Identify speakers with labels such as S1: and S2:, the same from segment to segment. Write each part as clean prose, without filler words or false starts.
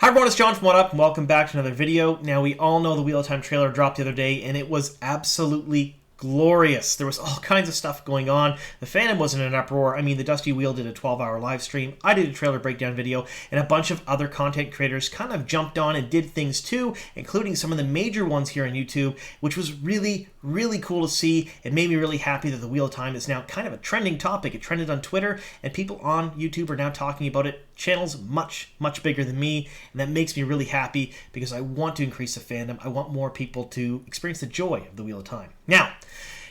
S1: Hi everyone, it's John from What Up, and welcome back to another video. Now, we all know the Wheel of Time trailer dropped the other day, and it was absolutely glorious. There was all kinds of stuff going on. The fandom was in an uproar. I mean, the Dusty Wheel did a 12-hour live stream. I did a trailer breakdown video, and a bunch of other content creators kind of jumped on and did things too, including some of the major ones here on YouTube, which was really, really cool to see. It made me really happy that the Wheel of Time is now kind of a trending topic. It trended on Twitter, and people on YouTube are now talking about it. Channels much bigger than me, and that makes me really happy because I want to increase the fandom. I want more people to experience the joy of the Wheel of Time. Now,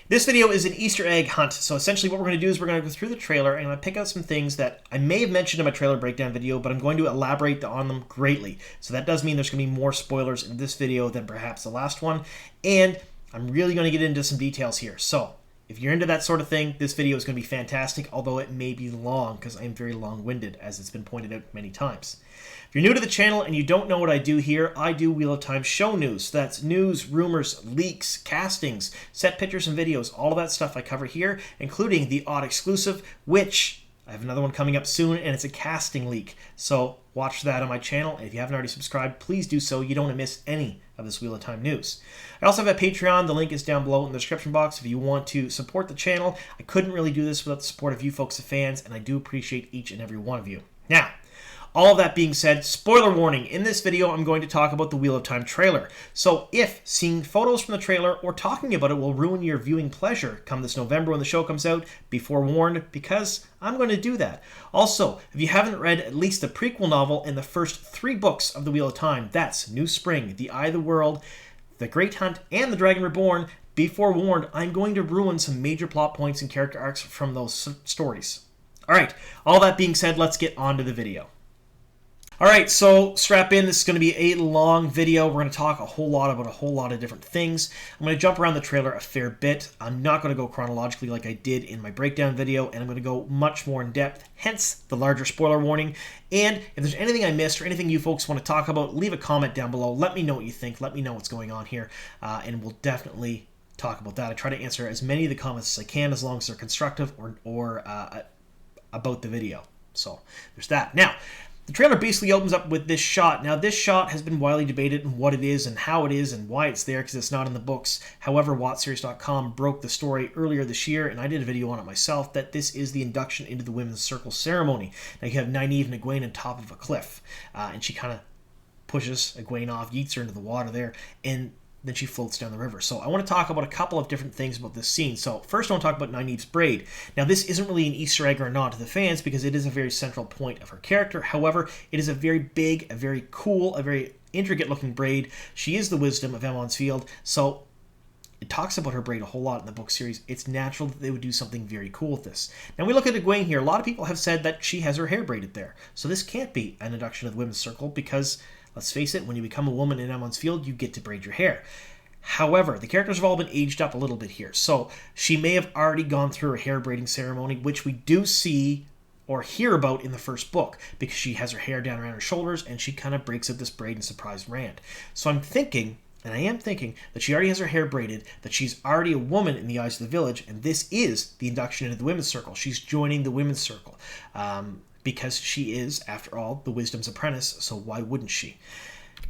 S1: this video is an Easter egg hunt. So essentially what we're going to do is we're going to go through the trailer and I'm going to pick out some things that I may have mentioned in my trailer breakdown video, but I'm going to elaborate on them greatly. So that does mean there's going to be more spoilers in this video than perhaps the last one, and I'm really going to get into some details here. So if you're into that sort of thing, this video is going to be fantastic, although it may be long because I'm very long-winded, as it's been pointed out many times. If you're new to the channel and you don't know what I do here, I do Wheel of Time show news. So that's news, rumors, leaks, castings, set pictures and videos, all of that stuff I cover here, including the odd exclusive, which I have another one coming up soon, and it's a casting leak. So watch that on my channel, and if you haven't already subscribed, please do so. You don't want to miss any of this Wheel of Time news. I also have a Patreon. The link is down below in the description box if you want to support the channel. I couldn't really do this without the support of you folks, the fans, and I do appreciate each and every one of you. Now, all of that being said, spoiler warning, in this video I'm going to talk about the Wheel of Time trailer. So if seeing photos from the trailer or talking about it will ruin your viewing pleasure come this November when the show comes out, be forewarned, because I'm going to do that. Also, if you haven't read at least the prequel novel and the first 3 books of the Wheel of Time, that's New Spring, The Eye of the World, The Great Hunt, and The Dragon Reborn, be forewarned, I'm going to ruin some major plot points and character arcs from those stories. Alright, all that being said, let's get on to the video. Alright, so strap in. This is going to be a long video. We're going to talk a whole lot about a whole lot of different things. I'm going to jump around the trailer a fair bit. I'm not going to go chronologically like I did in my breakdown video, and I'm going to go much more in depth, hence the larger spoiler warning. And if there's anything I missed or anything you folks want to talk about, leave a comment down below. Let me know what you think. Let me know what's going on here, and we'll definitely talk about that. I try to answer as many of the comments as I can, as long as they're constructive or about the video. So there's that. Now, the trailer basically opens up with this shot. Now, this shot has been widely debated on what it is and how it is and why it's there, because it's not in the books. However, WatchSeries.com broke the story earlier this year, and I did a video on it myself, that this is the induction into the Women's Circle ceremony. Now, you have Nynaeve and Egwene on top of a cliff, and she kind of pushes Egwene off, yeets her into the water there, and then she floats down the river. So I want to talk about a couple of different things about this scene. So first I want to talk about Nynaeve's braid. Now, this isn't really an Easter egg or a nod to the fans because it is a very central point of her character. However, it is a very big, a very cool, a very intricate looking braid. She is the wisdom of Emond's Field, so it talks about her braid a whole lot in the book series. It's natural that they would do something very cool with this. Now, we look at Egwene here. A lot of people have said that she has her hair braided there. So this can't be an induction of the Women's Circle because, let's face it, when you become a woman in Emond's Field, you get to braid your hair. However, the characters have all been aged up a little bit here. So she may have already gone through her hair braiding ceremony, which we do see or hear about in the first book, because she has her hair down around her shoulders and she kind of breaks out this braid and surprise Rand. So I'm thinking, and I am thinking, that she already has her hair braided, that she's already a woman in the eyes of the village, and this is the induction into the Women's Circle. She's joining the Women's Circle because she is, after all, the Wisdom's apprentice, so why wouldn't she?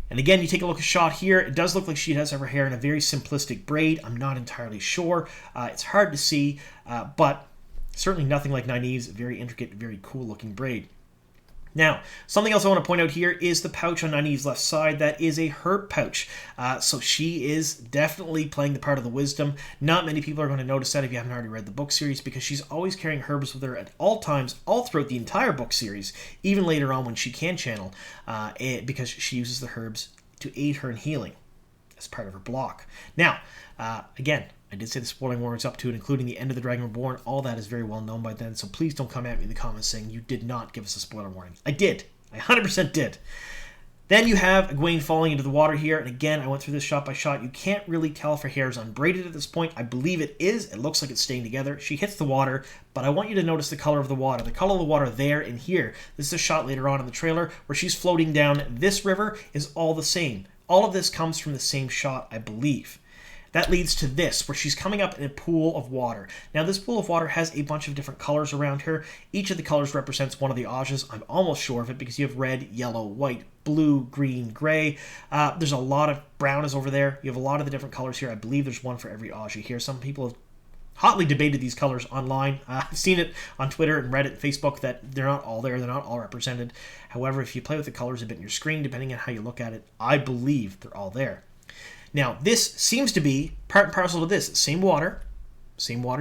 S1: And again, you take a look at the shot here, it does look like she does have her hair in a very simplistic braid. I'm not entirely sure. It's hard to see, but certainly nothing like Nynaeve's very intricate, very cool looking braid. Now, something else I want to point out here is the pouch on Nynaeve's left side. That is a herb pouch. So she is definitely playing the part of the wisdom. Not many people are going to notice that if you haven't already read the book series, because she's always carrying herbs with her at all times, all throughout the entire book series, even later on when she can channel, because she uses the herbs to aid her in healing as part of her block. Now, again, I did say the spoiling warnings up to it, including the end of The Dragon Reborn. All that is very well known by then, so please don't come at me in the comments saying you did not give us a spoiler warning. I did. I 100% did. Then you have Egwene falling into the water here, and again, I went through this shot by shot. You can't really tell if her hair is unbraided at this point. I believe it is. It looks like it's staying together. She hits the water, but I want you to notice the color of the water. The color of the water there and here. This is a shot later on in the trailer where she's floating down this river is all the same. All of this comes from the same shot, I believe. That leads to this, where she's coming up in a pool of water. Now, this pool of water has a bunch of different colors around her. Each of the colors represents one of the Aes. I'm almost sure of it because you have red, yellow, white, blue, green, gray. There's a lot of brown is over there. You have a lot of the different colors here. I believe there's one for every Aes here. Some people have hotly debated these colors online. I've seen it on Twitter and Reddit and Facebook that they're not all there. They're not all represented. However, if you play with the colors a bit in your screen, depending on how you look at it, I believe they're all there. Now, this seems to be part and parcel to this. Same water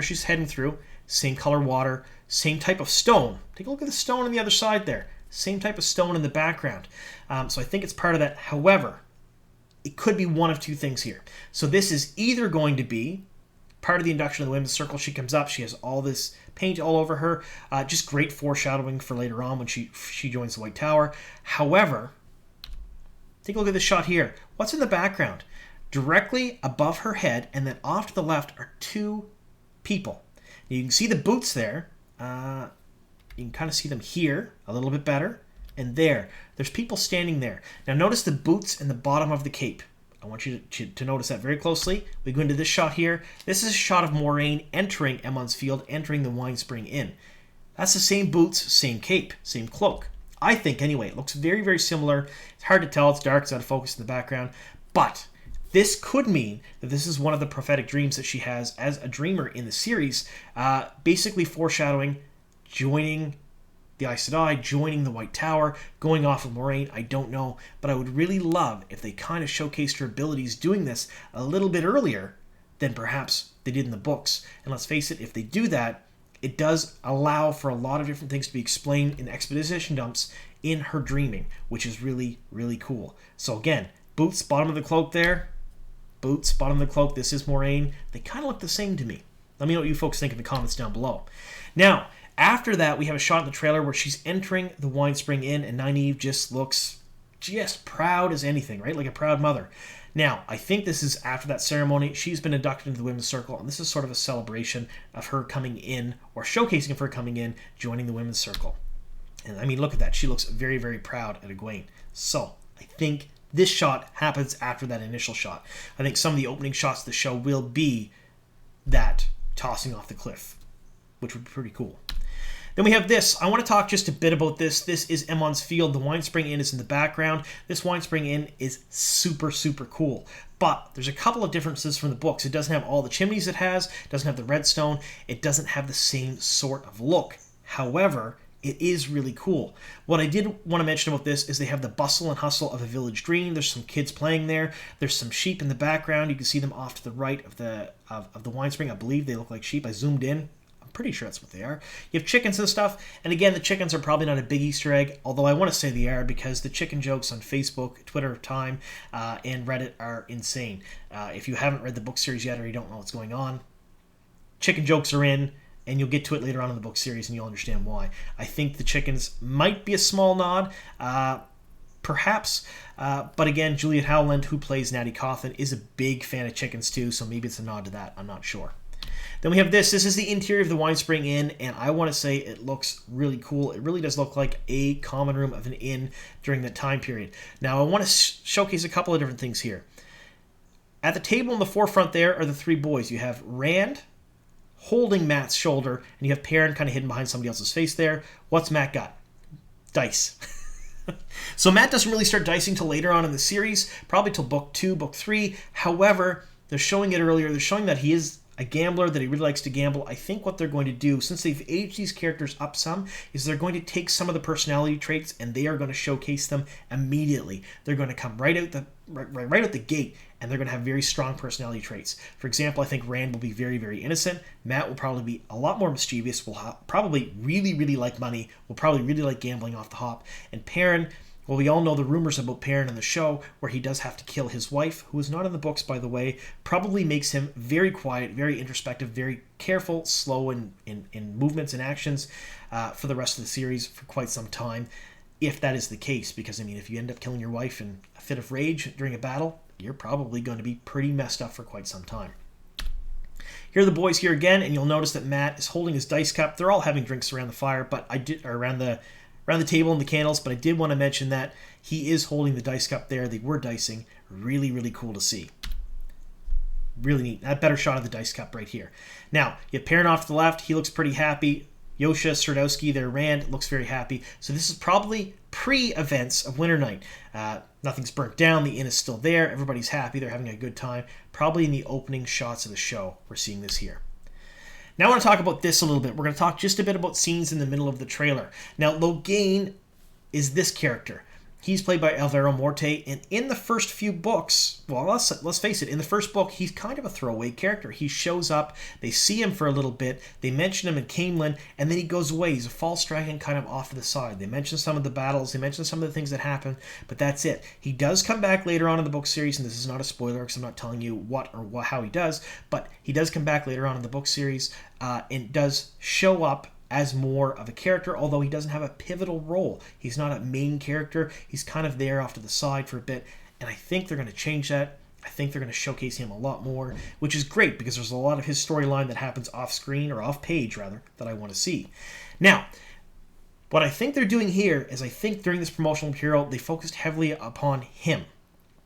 S1: she's heading through, same color water, same type of stone. Take a look at the stone on the other side there. Same type of stone in the background. So I think it's part of that. However, it could be one of two things here. So this is either going to be part of the induction of the women's circle. She comes up, she has all this paint all over her. Just great foreshadowing for later on when she joins the White Tower. However, take a look at this shot here. What's in the background? Directly above her head and then off to the left are two people. Now, you can see the boots there. You can kind of see them here a little bit better. And there. There's people standing there. Now notice the boots in the bottom of the cape. I want you to notice that very closely. We go into this shot here. This is a shot of Moiraine entering Emond's Field, entering the Wine Spring Inn. That's the same boots, same cape, same cloak. I think, anyway, it looks very, very similar. It's hard to tell. It's dark. It's out of focus in the background. But this could mean that this is one of the prophetic dreams that she has as a dreamer in the series, basically foreshadowing joining the Aes Sedai, joining the White Tower, going off of Moiraine. I don't know, but I would really love if they kind of showcased her abilities doing this a little bit earlier than perhaps they did in the books. And let's face it, if they do that, it does allow for a lot of different things to be explained in exposition dumps in her dreaming, which is really, really cool. So again, boots, bottom of the cloak there. Boots, bottom of the cloak. This is Moiraine. They kind of look the same to me. Let me know what you folks think in the comments down below. Now, after that, we have a shot in the trailer where she's entering the Wine Spring Inn, and Nynaeve just looks just proud as anything, right? Like a proud mother. Now, I think this is after that ceremony. She's been inducted into the Women's Circle, and this is sort of a celebration of her coming in, or showcasing of her coming in, joining the Women's Circle. And I mean, look at that. She looks very, very proud at Egwene. So, I think this shot happens after that initial shot. I think some of the opening shots of the show will be that tossing off the cliff, which would be pretty cool. Then we have this. I want to talk just a bit about this. This is Emond's Field. The Wine Spring Inn is in the background. This Wine Spring Inn is super, super cool. But there's a couple of differences from the books. It doesn't have all the chimneys it has. It doesn't have the redstone. It doesn't have the same sort of look. However, it is really cool. What I did want to mention about this is they have the bustle and hustle of a village green. There's some kids playing there. There's some sheep in the background. You can see them off to the right of the wine spring. I believe they look like sheep. I zoomed in. Pretty sure that's what they are. You have chickens and stuff, and again, the chickens are probably not a big Easter egg, although I want to say they are because the chicken jokes on Facebook, Twitter, Time, and Reddit are insane. If you haven't read the book series yet or you don't know what's going on, chicken jokes are in, and you'll get to it later on in the book series and you'll understand why. I think the chickens might be a small nod, perhaps, but again, Juliet Howland, who plays Natty Cawthon, is a big fan of chickens too, so maybe it's a nod to that. I'm not sure. Then we have this. This is the interior of the Wine Spring Inn, and I want to say it looks really cool. It really does look like a common room of an inn during that time period. Now, I want to showcase a couple of different things here. At the table in the forefront there are the three boys. You have Rand holding Matt's shoulder, and you have Perrin kind of hidden behind somebody else's face there. What's Matt got? Dice. So Matt doesn't really start dicing till later on in the series, probably till book 2, book 3. However, they're showing it earlier. They're showing that he is a gambler, that he really likes to gamble. I think what they're going to do, since they've aged these characters up some, is they're going to take some of the personality traits and they are going to showcase them immediately. They're going to come right out the gate, and they're going to have very strong personality traits. For example, I think Rand will be very, very innocent. Matt will probably be a lot more mischievous, will probably really, really like money, will probably really like gambling off the hop. And Perrin, well, we all know the rumors about Perrin in the show, where he does have to kill his wife, who is not in the books, by the way, probably makes him very quiet, very introspective, very careful, slow in movements and actions for the rest of the series for quite some time, if that is the case. Because, I mean, if you end up killing your wife in a fit of rage during a battle, you're probably going to be pretty messed up for quite some time. Here are the boys here again, and you'll notice that Matt is holding his dice cup. They're all having drinks around the fire, but around the table and the candles, but I did want to mention that he is holding the dice cup there. They were dicing. Really, really cool to see. really neat. A better shot of the dice cup right here. Now, you have Perrin off to the left. He looks pretty happy. Yosha Serdowski there, Rand, looks very happy. So this is probably pre-events of Winternight. Nothing's burnt down. The inn is still there. Everybody's happy. They're having a good time. Probably in the opening shots of the show, we're seeing this here. Now I want to talk about this a little bit. We're going to talk just a bit about scenes in the middle of the trailer. Now, Logain is this character. He's played by Alvaro Morte, and in the first few books, well, let's face it, in the first book, he's kind of a throwaway character. He shows up, they see him for a little bit, they mention him in Camelin, and then he goes away. He's a false dragon kind of off to the side. They mention some of the battles, they mention some of the things that happen, but that's it. He does come back later on in the book series, and this is not a spoiler because I'm not telling you what or how he does, but he does come back later on in the book series and does show up as more of a character, although he doesn't have a pivotal role. He's not a main character. He's kind of there off to the side for a bit, and I think they're going to change that. I think they're going to showcase him a lot more, which is great because there's a lot of his storyline that happens off screen, or off page rather, that I want to see. Now, what I think they're doing here is I think during this promotional material, they focused heavily upon him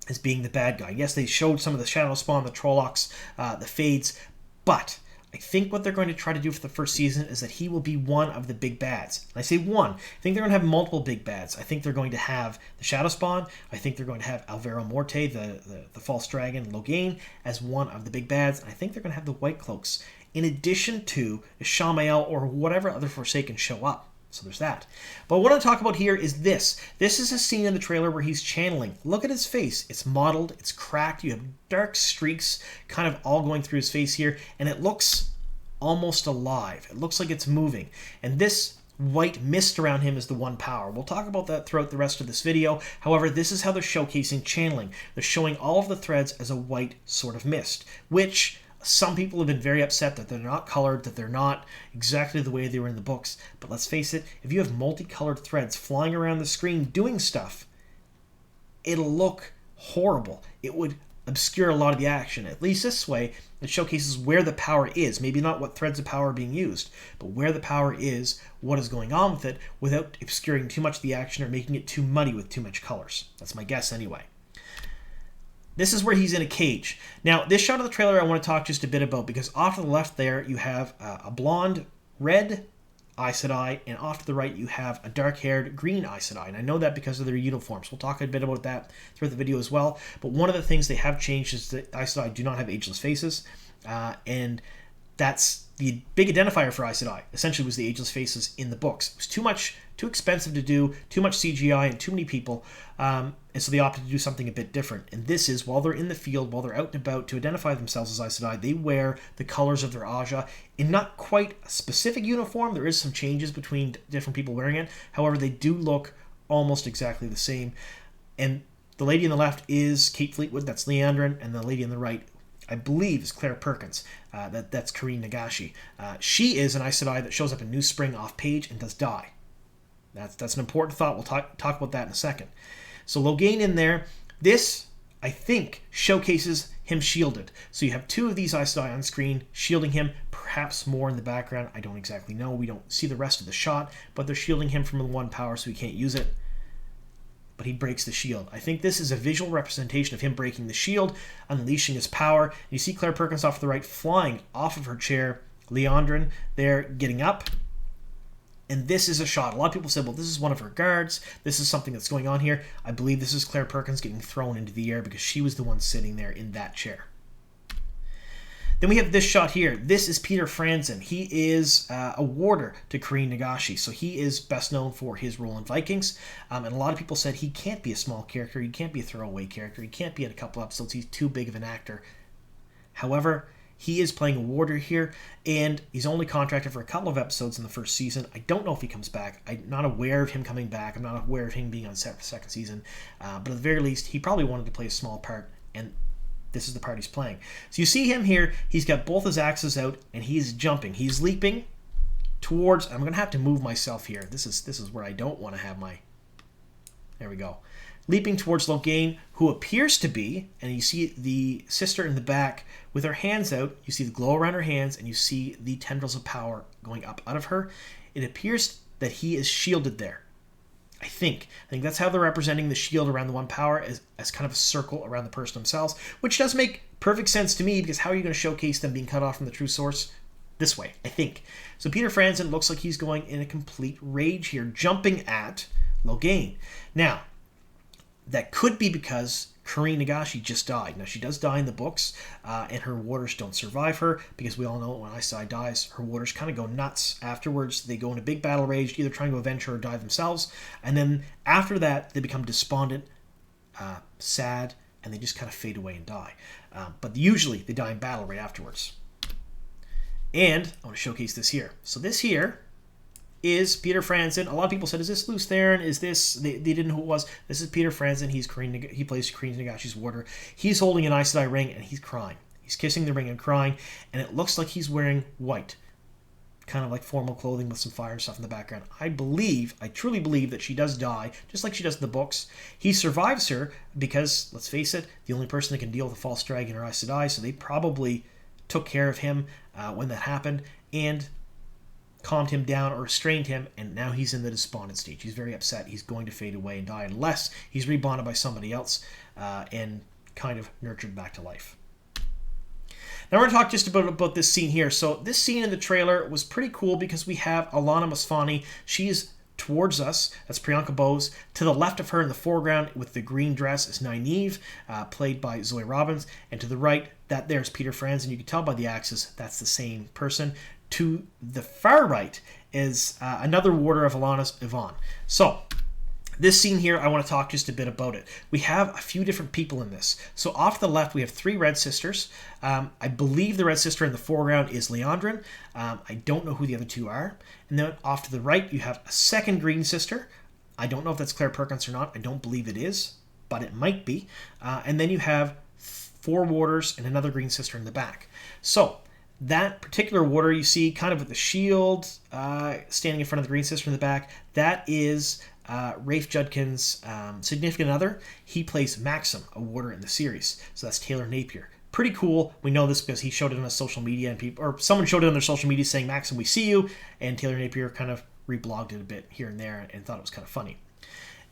S1: as being the bad guy. Yes, they showed some of the Shadow Spawn, the Trollocs, the Fades, but I think what they're going to try to do for the first season is that he will be one of the big bads. And I say one. I think they're going to have multiple big bads. I think they're going to have the Shadow Spawn. I think they're going to have Alvaro Morte, the false dragon, Logain, as one of the big bads. And I think they're going to have the White Cloaks, in addition to Ishamael or whatever other Forsaken show up. So there's that. But what I want to talk about here is this. This is a scene in the trailer where he's channeling. Look at his face. It's mottled. It's cracked. You have dark streaks kind of all going through his face here. And it looks almost alive. It looks like it's moving. And this white mist around him is the one power. We'll talk about that throughout the rest of this video. However, this is how they're showcasing channeling. They're showing all of the threads as a white sort of mist, which some people have been very upset that they're not colored, that they're not exactly the way they were in the books. But let's face it, if you have multicolored threads flying around the screen doing stuff, it'll look horrible. It would obscure a lot of the action. At least this way, it showcases where the power is. Maybe not what threads of power are being used, but where the power is, what is going on with it, without obscuring too much of the action or making it too muddy with too much colors. That's my guess anyway. This is where he's in a cage. Now, this shot of the trailer I want to talk just a bit about, because off to the left there you have a blonde, red Aes Sedai, and off to the right you have a dark-haired green Aes Sedai. And I know that because of their uniforms. We'll talk a bit about that throughout the video as well. But one of the things they have changed is that Aes Sedai do not have ageless faces, and that's the big identifier for Aes Sedai. Essentially, was the ageless faces in the books. It was too expensive to do, too much CGI, and too many people. And so they opted to do something a bit different. And this is, while they're in the field, while they're out and about, to identify themselves as Aes Sedai, they wear the colors of their Aja in not quite a specific uniform. There is some changes between different people wearing it. However, they do look almost exactly the same. And the lady on the left is Kate Fleetwood, that's Leandrin, and the lady on the right, I believe, is Claire Perkins. That's Karine Nagashi. She is an Aes Sedai that shows up in New Spring off page and does die. That's an important thought. We'll talk about that in a second. So Logain in there. This, I think, showcases him shielded. So you have two of these Aes Sedai on screen shielding him, perhaps more in the background. I don't exactly know. We don't see the rest of the shot, but they're shielding him from the one power so he can't use it. But he breaks the shield. I think this is a visual representation of him breaking the shield, unleashing his power. You see Claire Perkins off to the right flying off of her chair. Leandrin there getting up. And this is a shot. A lot of people said, well, this is one of her guards. This is something that's going on here. I believe this is Claire Perkins getting thrown into the air because she was the one sitting there in that chair. Then we have this shot here. This is Peter Franzen. He is a warder to Karine Nagashi. So he is best known for his role in Vikings. And a lot of people said he can't be a small character. He can't be a throwaway character. He can't be in a couple episodes. He's too big of an actor. However, he is playing a warder here, and he's only contracted for a couple of episodes in the first season. I don't know if he comes back. I'm not aware of him coming back. I'm not aware of him being on set for the second season. But at the very least, he probably wanted to play a small part, and this is the part he's playing. So you see him here. He's got both his axes out, and he's jumping. He's leaping towards... I'm going to have to move myself here. This is where I don't want to have my... There we go. Leaping towards Logain, who appears to be, and you see the sister in the back with her hands out. You see the glow around her hands, and you see the tendrils of power going up out of her. It appears that he is shielded there. I think that's how they're representing the shield around the one power as kind of a circle around the person themselves, which does make perfect sense to me, because how are you going to showcase them being cut off from the true source? This way, I think. So Peter Franzen looks like he's going in a complete rage here, jumping at Logain. Now, that could be because Karine Nagashi just died. Now, she does die in the books, and her warders don't survive her, because we all know when Aes Sedai dies, her warders kind of go nuts afterwards. They go into big battle rage, either trying to avenge her or die themselves. And then after that, they become despondent, sad, and they just kind of fade away and die. But usually, they die in battle right afterwards. And I want to showcase this here. So this here is Peter Franzen. A lot of people said, is this Lews Therin? Is this... They didn't know who it was. This is Peter Franzen. He plays Karine Nagashi's warder. He's holding an Aes Sedai ring, and he's crying. He's kissing the ring and crying, and it looks like he's wearing white. Kind of like formal clothing with some fire and stuff in the background. I truly believe that she does die, just like she does in the books. He survives her because, let's face it, the only person that can deal with a false dragon are Aes Sedai, so they probably took care of him when that happened, and calmed him down or restrained him, and now he's in the despondent stage. He's very upset. He's going to fade away and die unless he's rebonded by somebody else and kind of nurtured back to life. Now we're going to talk just about this scene here. So this scene in the trailer was pretty cool because we have Alana Mosfani. She's towards us. That's Priyanka Bose. To the left of her in the foreground with the green dress is Nynaeve, played by Zoe Robbins. And to the right, there's Peter Franzen. You can tell by the axis that's the same person. To the far right is another warder of Alana's, Yvonne. So this scene here, I want to talk just a bit about it. We have a few different people in this. So off to the left, we have 3 Red Sisters. I believe the Red Sister in the foreground is Leandrin. I don't know who the other 2 are. And then off to the right, you have a second Green Sister. I don't know if that's Claire Perkins or not. I don't believe it is, but it might be. And then you have 4 warders and another Green Sister in the back. So that particular warder you see kind of with the shield standing in front of the Green Sister in the back, that is Rafe Judkins' significant other. He plays Maxim, a warder in the series. So that's Taylor Napier. Pretty cool. We know this because he showed it on his social media, or someone showed it on their social media saying, Maxim, we see you. And Taylor Napier kind of reblogged it a bit here and there and thought it was kind of funny.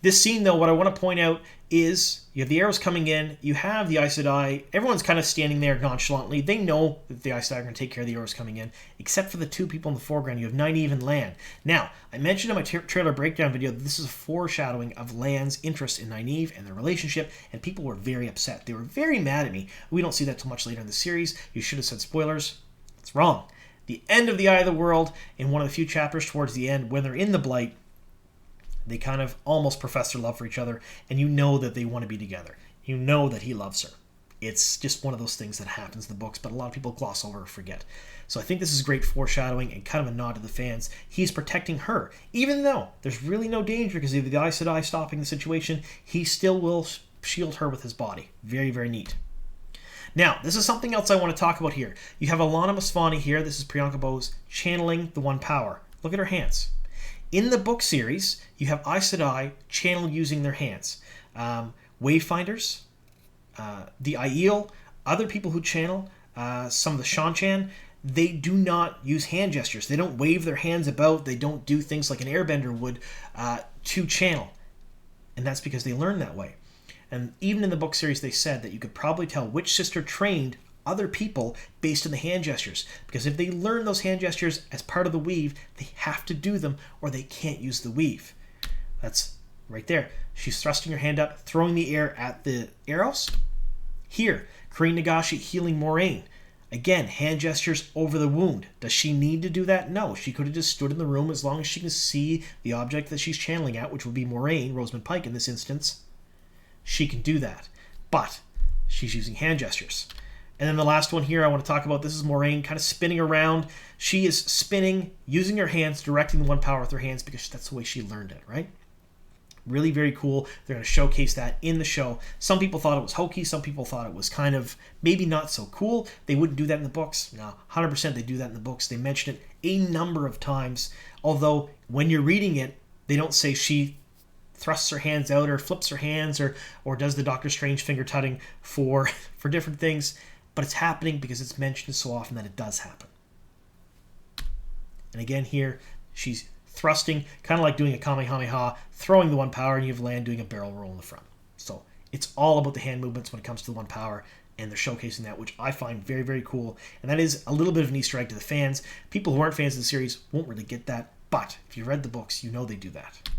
S1: This scene, though, what I want to point out is you have the arrows coming in, you have the Aes Sedai, everyone's kind of standing there nonchalantly. They know that the Aes Sedai are going to take care of the arrows coming in, except for the 2 people in the foreground. You have Nynaeve and Lan. Now, I mentioned in my trailer breakdown video that this is a foreshadowing of Lan's interest in Nynaeve and their relationship, and people were very upset. They were very mad at me. We don't see that till much later in the series. You should have said spoilers. It's wrong. The end of the Eye of the World, in one of the few chapters towards the end, when they're in the Blight, they kind of almost profess their love for each other, and you know that they want to be together. You know that he loves her. It's just one of those things that happens in the books, but a lot of people gloss over or forget. So I think this is great foreshadowing and kind of a nod to the fans. He's protecting her. Even though there's really no danger because of the Aes Sedai stopping the situation, he still will shield her with his body. Very, very neat. Now, this is something else I want to talk about here. You have Alana Mosfani here. This is Priyanka Bose channeling the One Power. Look at her hands. In the book series, you have Aes Sedai channel using their hands. Wayfinders, the Aiel, other people who channel, some of the Shanchan, they do not use hand gestures. They don't wave their hands about. They don't do things like an airbender would to channel. And that's because they learn that way. And even in the book series, they said that you could probably tell which sister trained other people based on the hand gestures. Because if they learn those hand gestures as part of the weave, they have to do them or they can't use the weave. That's right there. She's thrusting her hand up, throwing the air at the arrows. Here, Karine Nagashi healing Moraine. Again, hand gestures over the wound. Does she need to do that? No. She could have just stood in the room as long as she can see the object that she's channeling at, which would be Moraine, Rosamund Pike in this instance. She can do that. But she's using hand gestures. And then the last one here I want to talk about, this is Moraine kind of spinning around. She is spinning, using her hands, directing the One Power with her hands because that's the way she learned it, right? Really very cool. They're going to showcase that in the show. Some people thought it was hokey. Some people thought it was kind of maybe not so cool. They wouldn't do that in the books. No, 100% they do that in the books. They mention it a number of times. Although when you're reading it, they don't say she thrusts her hands out or flips her hands or does the Doctor Strange finger tutting for different things. But it's happening because it's mentioned so often that it does happen. And again here, she's thrusting, kind of like doing a Kamehameha, throwing the 1 power, and you have land doing a barrel roll in the front. So it's all about the hand movements when it comes to the 1 power, and they're showcasing that, which I find very, very cool. And that is a little bit of an Easter egg to the fans. People who aren't fans of the series won't really get that, but if you read the books, you know they do that.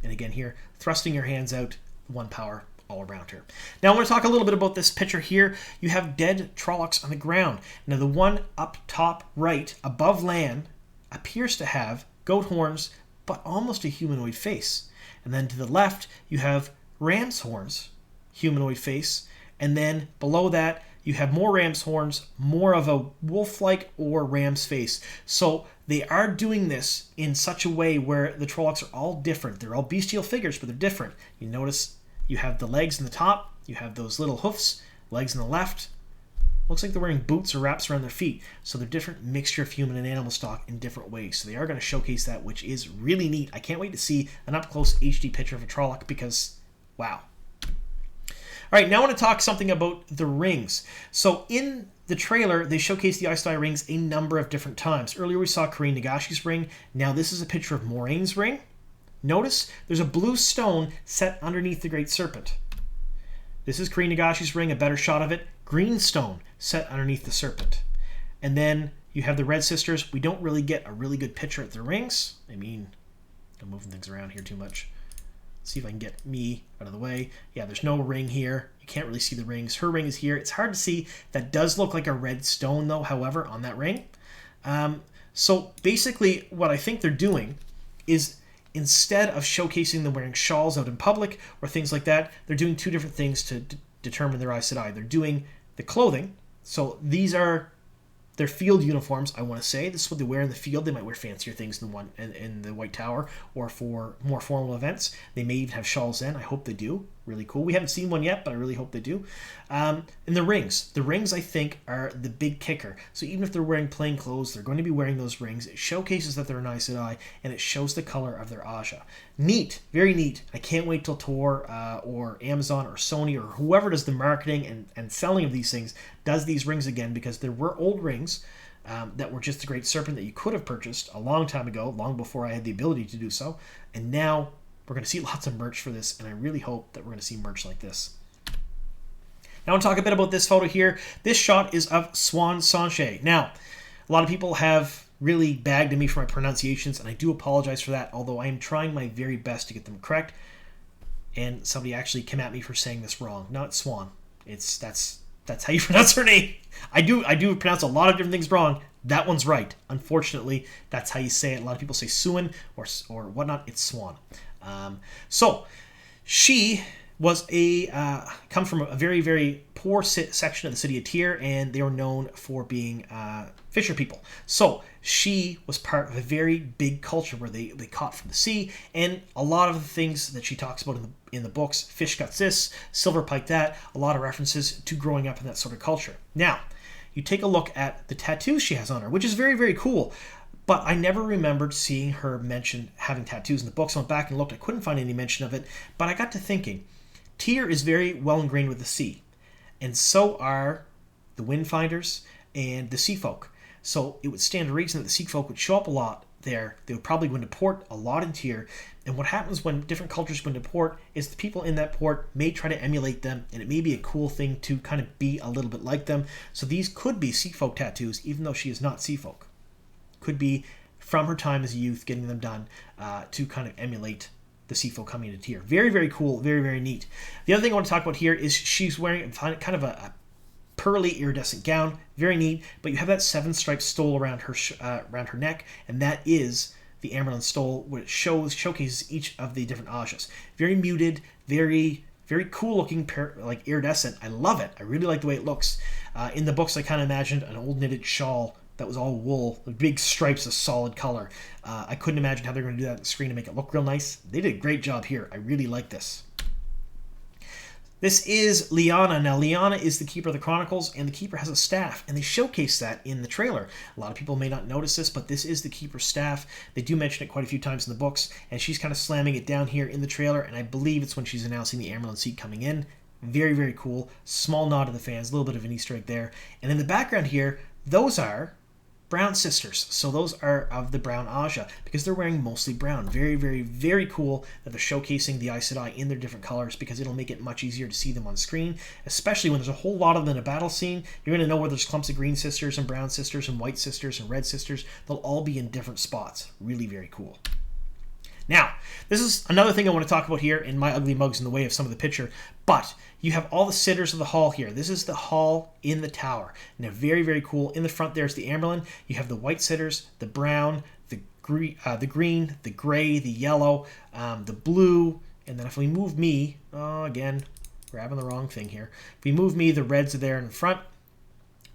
S1: And again here, thrusting your hands out, 1 power all around her. Now I want to talk a little bit about this picture here. You have dead Trollocs on the ground. Now the one up top right, above land, appears to have goat horns, but almost a humanoid face. And then to the left, you have ram's horns, humanoid face. And then below that, you have more ram's horns, more of a wolf-like or ram's face. So they are doing this in such a way where the Trollocs are all different. They're all bestial figures, but they're different. You notice you have the legs in the top, you have those little hoofs, legs in the left. Looks like they're wearing boots or wraps around their feet. So they're different mixture of human and animal stock in different ways. So they are going to showcase that, which is really neat. I can't wait to see an up-close HD picture of a Trolloc because, wow. All right, now I want to talk something about the rings. So in the trailer, they showcased the Aes Sedai rings a number of different times. Earlier we saw Kareen Nagashi's ring. Now this is a picture of Moraine's ring. Notice there's a blue stone set underneath the Great Serpent. This is Kareen Nagashi's ring, a better shot of it. Green stone set underneath the serpent. And then you have the Red Sisters. We don't really get a really good picture at the rings. I mean, I'm moving things around here too much. See if I can get me out of the way. Yeah, there's no ring here. You can't really see the rings. Her ring is here. It's hard to see. That does look like a red stone, though, however, on that ring. So basically, what I think they're doing is instead of showcasing them wearing shawls out in public or things like that, they're doing 2 different things to determine their Aes Sedai. They're doing the clothing. So these are their field uniforms, I want to say. This is what they wear in the field. They might wear fancier things in the White Tower or for more formal events. They may even have shawls then. I hope they do. Really cool. We haven't seen one yet, but I really hope they do. And the rings. The rings, I think, are the big kicker. So even if they're wearing plain clothes, they're going to be wearing those rings. It showcases that they're an Aes Sedai, and it shows the color of their Aja. Neat. Very neat. I can't wait till Tor or Amazon or Sony or whoever does the marketing and selling of these things does these rings again, because there were old rings that were just the Great Serpent that you could have purchased a long time ago, long before I had the ability to do so. And now we're going to see lots of merch for this, and I really hope that we're going to see merch like this. Now I want to talk a bit about this photo here. This shot is of Siuan Sanshe. Now, a lot of people have really bagged at me for my pronunciations, and I do apologize for that, although I am trying my very best to get them correct. And somebody actually came at me for saying this wrong. Not Swan. That's how you pronounce her name. I do pronounce a lot of different things wrong. That one's right. Unfortunately, that's how you say it. A lot of people say Siuan or whatnot. It's Swan. So she was come from a very, very poor section of the city of Tyr, and they were known for being fisher people. So she was part of a very big culture where they caught from the sea, and a lot of the things that she talks about in the books, fish guts this, silver pike that, a lot of references to growing up in that sort of culture. Now, you take a look at the tattoos she has on her, which is very, very cool. But I never remembered seeing her mention having tattoos in the books. I went back and looked. I couldn't find any mention of it. But I got to thinking, Tyr is very well ingrained with the sea. And so are the Windfinders and the Sea Folk. So it would stand to reason that the Sea Folk would show up a lot there. They would probably go into port a lot in Tyr. And what happens when different cultures go into port is the people in that port may try to emulate them. And it may be a cool thing to kind of be a little bit like them. So these could be Sea Folk tattoos, even though she is not Sea Folk. Could be from her time as a youth getting them done to kind of emulate the Sea Folk coming into Tyr. Very, very cool. Very, very neat. The other thing I want to talk about here is she's wearing kind of a pearly iridescent gown. Very neat. But you have that 7-striped stole around her neck, and that is the Amaryllis stole, which showcases each of the different Ajas. Very muted, very, very cool looking, like iridescent. I love it. I really like the way it looks. In the books, I kind of imagined an old knitted shawl that was all wool, with big stripes of solid color. I couldn't imagine how they're going to do that on the screen to make it look real nice. They did a great job here. I really like this. This is Lyanna. Now, Lyanna is the Keeper of the Chronicles, and the Keeper has a staff, and they showcase that in the trailer. A lot of people may not notice this, but this is the Keeper's staff. They do mention it quite a few times in the books, and she's kind of slamming it down here in the trailer, and I believe it's when she's announcing the Amaryllis seat coming in. Very, very cool. Small nod to the fans, a little bit of an Easter egg there. And in the background here, those are brown sisters. So those are of the brown Aja because they're wearing mostly brown. Very, very, very cool that they're showcasing the Aes Sedai in their different colors because it'll make it much easier to see them on screen, especially when there's a whole lot of them in a battle scene. You're going to know where there's clumps of green sisters and brown sisters and white sisters and red sisters. They'll all be in different spots. Really very cool. Now, this is another thing I want to talk about here, and my ugly mug's in the way of some of the picture, but you have all the sitters of the hall here. This is the hall in the tower, and they're very, very cool. In the front there's the Amberlin. You have the white sitters, the brown, the green, the gray, the yellow, the blue, and then if we move me, again, grabbing the wrong thing here. If we move me, the reds are there in front.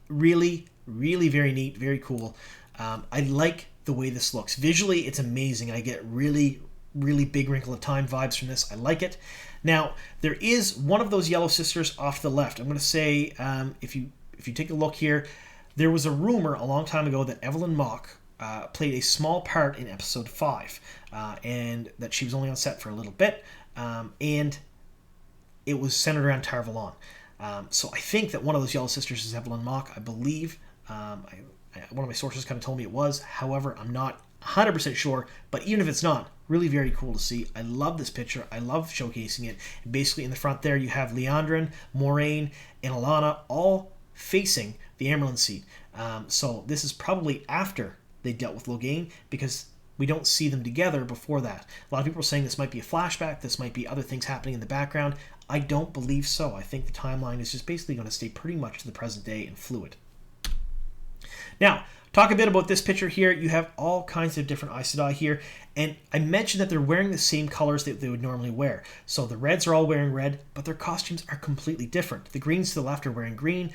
S1: Really, really very neat, very cool. I like the way this looks. Visually, it's amazing. I get really, really big Wrinkle of Time vibes from this. I like it. Now, there is one of those yellow sisters off the left. I'm going to say, if you take a look here, there was a rumor a long time ago that Evelyn Mock played a small part in episode 5, and that she was only on set for a little bit, and it was centered around Tar Valon. So I think that one of those yellow sisters is Evelyn Mock, I believe. One of my sources kind of told me it was. However, I'm not 100% sure, but even if it's not, really very cool to see. I love this picture. I love showcasing it. Basically, in the front there, you have Liandrin, Moraine, and Alana all facing the Amberlin seat. So this is probably after they dealt with Logain, because we don't see them together before that. A lot of people are saying this might be a flashback, this might be other things happening in the background. I don't believe so. I think the timeline is just basically going to stay pretty much to the present day and fluid. Now, talk a bit about this picture here. You have all kinds of different Aes Sedai here, and I mentioned that they're wearing the same colors that they would normally wear. So the reds are all wearing red, but their costumes are completely different. The greens to the left are wearing green.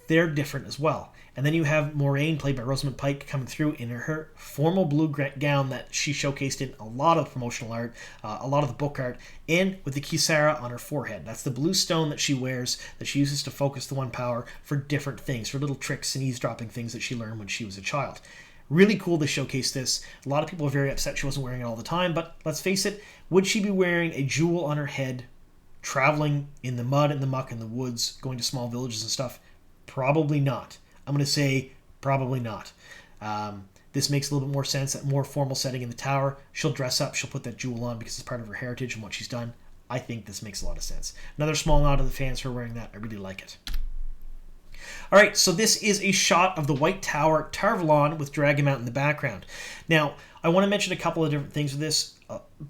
S1: They're different as well. And then you have Moraine, played by Rosamund Pike, coming through in her formal blue gown that she showcased in a lot of promotional art, a lot of the book art, and with the Kisara on her forehead. That's the blue stone that she wears, that she uses to focus the One Power for different things, for little tricks and eavesdropping things that she learned when she was a child. Really cool to showcase this. A lot of people are very upset she wasn't wearing it all the time, but let's face it, would she be wearing a jewel on her head, traveling in the mud and the muck and the woods, going to small villages and stuff? Probably not. I'm going to say probably not. This makes a little bit more sense, that more formal setting in the tower. She'll dress up, she'll put that jewel on because it's part of her heritage and what she's done. I think this makes a lot of sense. Another small nod to the fans who are wearing that. I really like it. All right, so this is a shot of the White Tower, Tar Valon, with Dragonmount in the background. Now, I want to mention a couple of different things with this.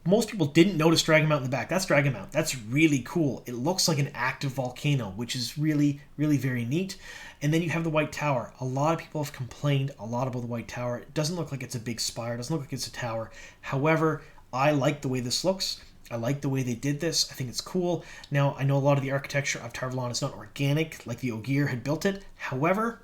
S1: Most people didn't notice Dragonmount in the back. That's Dragonmount. That's really cool. It looks like an active volcano, which is really, really very neat. And then you have the White Tower. A lot of people have complained a lot about the White Tower. It doesn't look like it's a big spire. It doesn't look like it's a tower. However, I like the way this looks. I like the way they did this. I think it's cool. Now, I know a lot of the architecture of Tar Valon is not organic, like the Ogier had built it. However,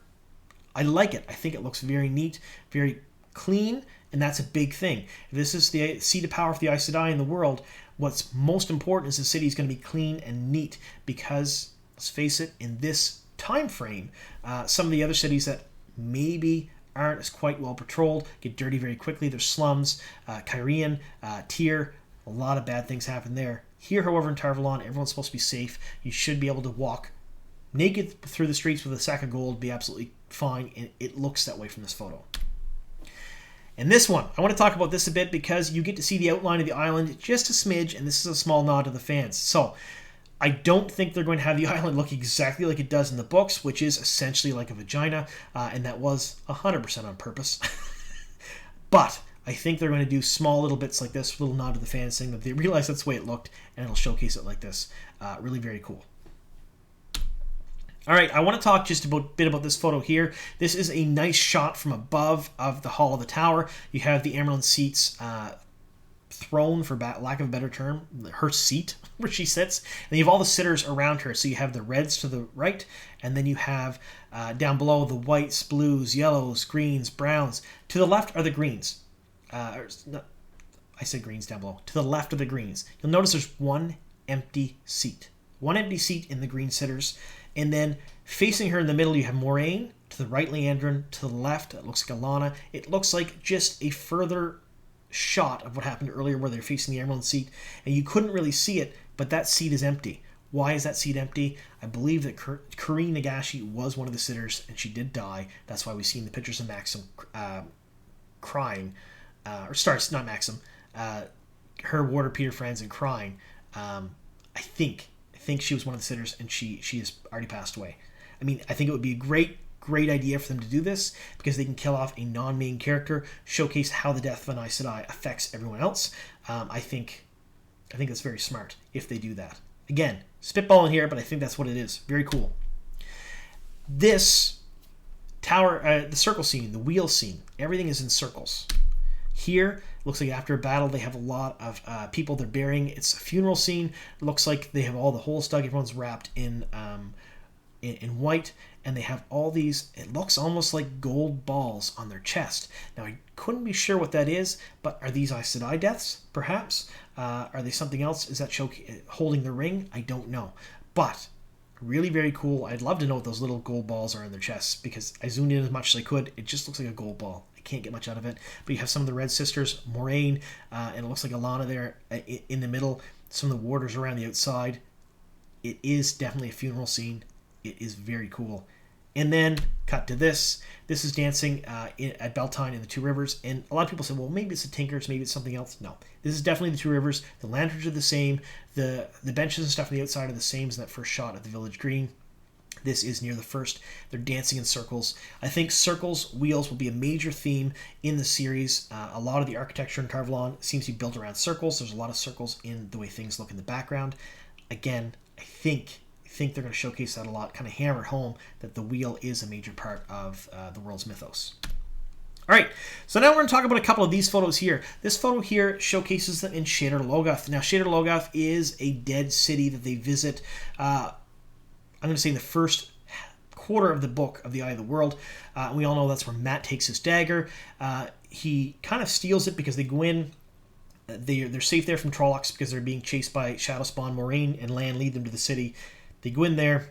S1: I like it. I think it looks very neat, very clean, and that's a big thing. If this is the seat of power for the Aes Sedai in the world, what's most important is the city is going to be clean and neat because, let's face it, in this time frame, some of the other cities that maybe aren't as quite well patrolled get dirty very quickly. There's slums, Kyrian, Tyr, a lot of bad things happen there. Here, however, in Tar Valon, everyone's supposed to be safe. You should be able to walk naked through the streets with a sack of gold, be absolutely fine, and it looks that way from this photo. And this one, I want to talk about this a bit because you get to see the outline of the island just a smidge, and this is a small nod to the fans. So, I don't think they're going to have the island look exactly like it does in the books, which is essentially like a vagina, and that was 100% on purpose. But I think they're going to do small little bits like this, little nod to the fans saying that they realize that's the way it looked, and it'll showcase it like this. Really very cool. All right, I want to talk just a bit about this photo here. This is a nice shot from above of the Hall of the Tower. You have the Amberlin seats throne, for lack of a better term, her seat where she sits. And you have all the sitters around her. So you have the reds to the right, and then you have down below the whites, blues, yellows, greens, browns. To the left are the greens. I said greens down below. To the left of the greens. You'll notice there's one empty seat. One empty seat in the green sitters. And then facing her in the middle, you have Moraine. To the right, Liandrin. To the left, it looks like Alana. It looks like just a further shot of what happened earlier where they're facing the Emerald seat. And you couldn't really see it, but that seat is empty. Why is that seat empty? I believe that Kareen Nagashi was one of the sitters, and she did die. That's why we've seen the pictures of Maxim crying, or starts, not Maxim, her warder Peter Franzen crying. I think she was one of the sitters, and she has already passed away. I mean, I think it would be a great idea for them to do this, because they can kill off a non-main character, showcase how the death of an Aes Sedai affects everyone else. I think that's very smart if they do that. Again, spitballing here, but I think that's what it is. Very cool. This tower, the circle scene, the wheel scene, everything is in circles. Here, looks like after a battle, they have a lot of people they're burying. It's a funeral scene. It looks like they have all the holes dug. Everyone's wrapped in white, and they have all these, it looks almost like gold balls on their chest. Now, I couldn't be sure what that is, but are these Aes Sedai deaths, perhaps? Are they something else? Is that holding the ring? I don't know. But really very cool. I'd love to know what those little gold balls are in their chests, because I zoomed in as much as I could. It just looks like a gold ball. I can't get much out of it. But you have some of the Red Sisters, Moraine, and it looks like Alana there in the middle. Some of the warders around the outside. It is definitely a funeral scene. It is very cool. And then cut to this. This is dancing at Beltane in the Two Rivers. And a lot of people say, well, maybe it's the Tinkers, maybe it's something else. No, this is definitely the Two Rivers. The lanterns are the same. The benches and stuff on the outside are the same as that first shot at the Village Green. This is near the first. They're dancing in circles. I think circles, wheels will be a major theme in the series. A lot of the architecture in Tar Valon seems to be built around circles. There's a lot of circles in the way things look in the background. Again, I think they're going to showcase that a lot, kind of hammer home that the wheel is a major part of the world's mythos. All right, so now we're going to talk about a couple of these photos here. This photo here showcases them in Shadar Logoth. Now, Shadar Logoth is a dead city that they visit. I'm going to say in the first quarter of the book of the Eye of the World. We all know that's where Mat takes his dagger. He kind of steals it because they go in. They're safe there from Trollocs because they're being chased by Shadowspawn. Moraine and Lan lead them to the city. They go in there,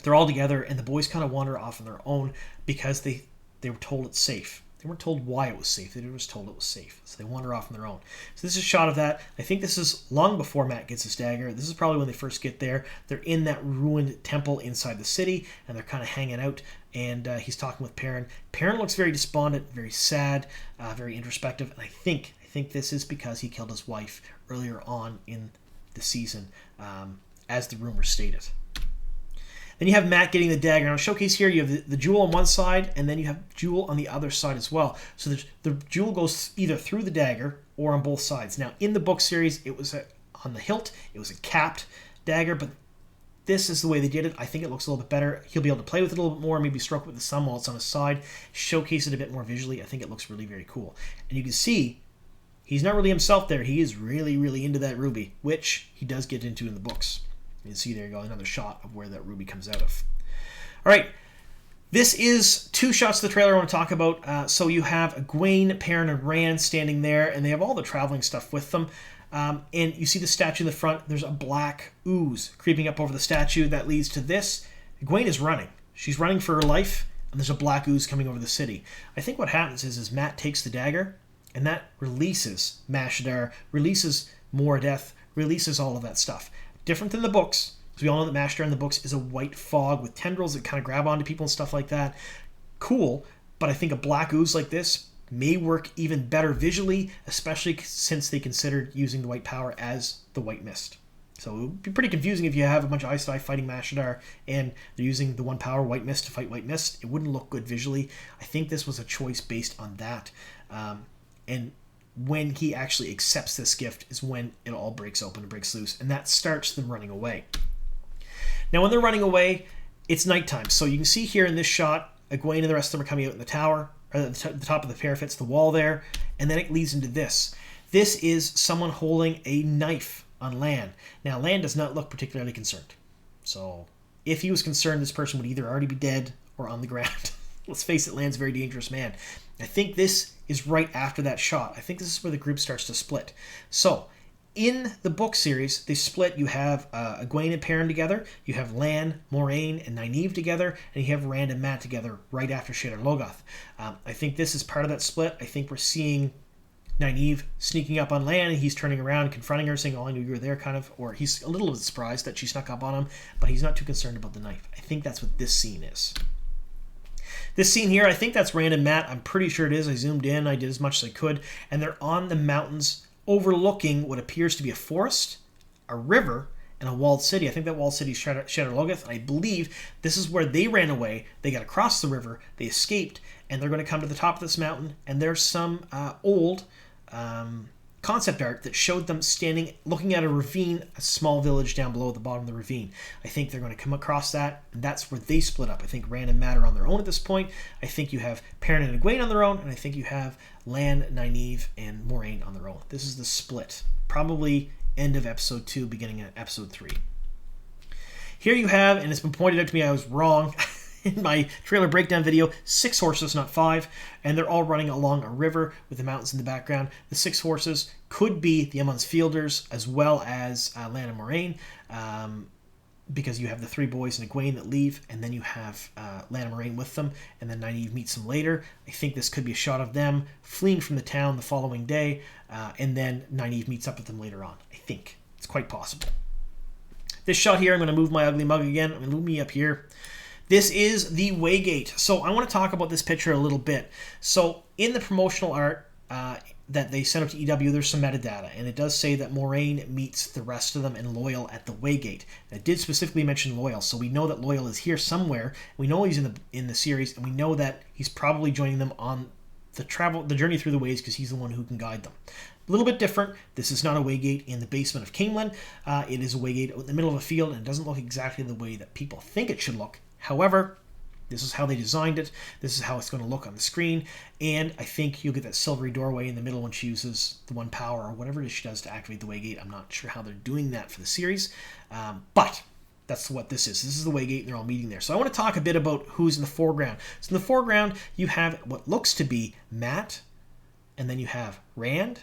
S1: they're all together, and the boys kind of wander off on their own because they were told it's safe. They weren't told why it was safe. They were just told it was safe. So they wander off on their own. So this is a shot of that. I think this is long before Mat gets his dagger. This is probably when they first get there. They're in that ruined temple inside the city, and they're kind of hanging out, and he's talking with Perrin. Perrin looks very despondent, very sad, very introspective, and I think this is because he killed his wife earlier on in the season, as the rumor stated. Then you have Mat getting the dagger. Now, showcase here, you have the jewel on one side, and then you have jewel on the other side as well. So the jewel goes either through the dagger or on both sides. Now, in the book series, it was on the hilt. It was a capped dagger, but this is the way they did it. I think it looks a little bit better. He'll be able to play with it a little bit more, maybe stroke it with the thumb while it's on his side, showcase it a bit more visually. I think it looks really, very cool. And you can see he's not really himself there. He is really, really into that ruby, which he does get into in the books. You can see there you go, another shot of where that ruby comes out of. All right, this is two shots of the trailer I want to talk about. So you have Egwene, Perrin, and Rand standing there, and they have all the traveling stuff with them. And you see the statue in the front. There's a black ooze creeping up over the statue that leads to this. Egwene is running. She's running for her life, and there's a black ooze coming over the city. I think what happens is Mat takes the dagger, and that releases Shadar, releases Moradeth, releases all of that stuff. Different than the books, because we all know that Shadar in the books is a white fog with tendrils that kind of grab onto people and stuff like that. Cool, but I think a black ooze like this may work even better visually, especially since they considered using the white power as the white mist. So it would be pretty confusing if you have a bunch of Aes Sedai fighting Shadar and they're using the one power white mist to fight white mist. It wouldn't look good visually. I think this was a choice based on that. And when he actually accepts this gift is when it all breaks open and breaks loose, and that starts them running away. Now, when they're running away, it's nighttime. So you can see here in this shot, Egwene and the rest of them are coming out in the tower, or the top of the parapet's the wall there, and then it leads into this. This is someone holding a knife on Lan. Now, Lan does not look particularly concerned. So if he was concerned, this person would either already be dead or on the ground. Let's face it, Lan's a very dangerous man. I think this is right after that shot. I think this is where the group starts to split. So, in the book series, they split. You have Egwene and Perrin together. You have Lan, Moraine, and Nynaeve together. And you have Rand and Mat together right after Shadar Logoth. I think this is part of that split. I think we're seeing Nynaeve sneaking up on Lan, and he's turning around, confronting her, saying, "Oh, I knew you were there," kind of. Or he's a little bit surprised that she snuck up on him, but he's not too concerned about the knife. I think that's what this scene is. This scene here, I think that's Rand and Mat. I'm pretty sure it is. I zoomed in. I did as much as I could. And they're on the mountains overlooking what appears to be a forest, a river, and a walled city. I think that walled city is Shadar Logoth. And I believe this is where they ran away. They got across the river. They escaped. And they're going to come to the top of this mountain. And there's some old concept art that showed them standing, looking at a ravine, a small village down below at the bottom of the ravine. I think they're going to come across that, and that's where they split up. I think Rand and Mat are on their own at this point. I think you have Perrin and Egwene on their own, and I think you have Lan, Nynaeve, and Moiraine on their own. This is the split. Probably end of episode 2, beginning of episode 3. Here you have, and it's been pointed out to me I was wrong in my trailer breakdown video, 6 horses, not 5, and they're all running along a river with the mountains in the background. The 6 horses could be the Emond's Fielders as well as Lan and Moiraine, because you have the 3 boys and Egwene that leave, and then you have Lan and Moiraine with them, and then Nynaeve meets them later. I think this could be a shot of them fleeing from the town the following day, and then Nynaeve meets up with them later on. I think it's quite possible. This shot here, I'm going to move my ugly mug again. I'm going to move me up here. This is the Waygate. So I want to talk about this picture a little bit. So in the promotional art that they sent up to EW, there's some metadata, and it does say that Moiraine meets the rest of them in Loyal at the Waygate. And it did specifically mention Loyal, so we know that Loyal is here somewhere. We know he's in the series, and we know that he's probably joining them on the journey through the ways, because he's the one who can guide them. A little bit different. This is not a Waygate in the basement of Caemlyn. It is a Waygate in the middle of a field, and it doesn't look exactly the way that people think it should look. However, this is how they designed it. This is how it's going to look on the screen. And I think you'll get that silvery doorway in the middle when she uses the 1 power or whatever it is she does to activate the Waygate. I'm not sure how they're doing that for the series. But that's what this is. This is the Waygate, and they're all meeting there. So I want to talk a bit about who's in the foreground. So in the foreground, you have what looks to be Mat, and then you have Rand,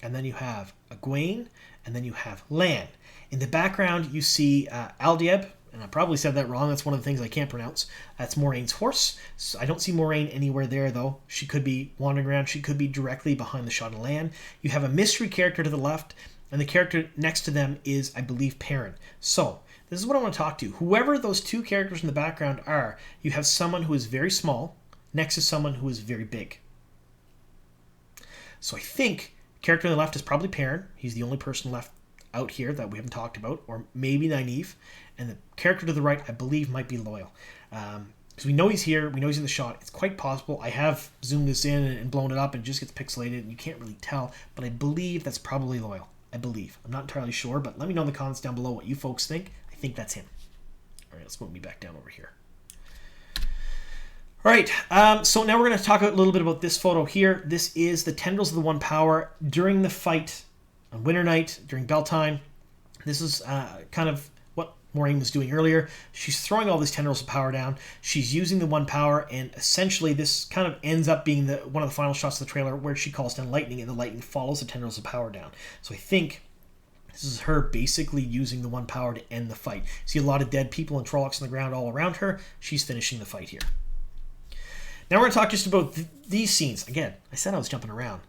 S1: and then you have Egwene, and then you have Lan. In the background, you see Aldieb, and I probably said that wrong. That's one of the things I can't pronounce. That's Moraine's horse. So I don't see Moiraine anywhere there, though. She could be wandering around. She could be directly behind the shot of Lan. You have a mystery character to the left, and the character next to them is, I believe, Perrin. So this is what I want to talk to. Whoever those 2 characters in the background are, you have someone who is very small next to someone who is very big. So I think the character on the left is probably Perrin. He's the only person left out here that we haven't talked about, or maybe Nynaeve. And the character to the right, I believe, might be Loyal. Because we know he's here, we know he's in the shot. It's quite possible. I have zoomed this in and blown it up, and it just gets pixelated, and you can't really tell. But I believe that's probably Loyal. I believe. I'm not entirely sure, but let me know in the comments down below what you folks think. I think that's him. All right, let's move me back down over here. All right, so now we're going to talk a little bit about this photo here. This is the Tendrils of the 1 Power during the fight on Winternight, during Beltane. This is kind of what Moiraine was doing earlier. She's throwing all these tendrils of power down. She's using the 1 power, and essentially this kind of ends up being one of the final shots of the trailer where she calls down lightning, and the lightning follows the tendrils of power down. So I think this is her basically using the 1 power to end the fight. See a lot of dead people and Trollocs on the ground all around her. She's finishing the fight here. Now we're going to talk just about these scenes. Again, I said I was jumping around.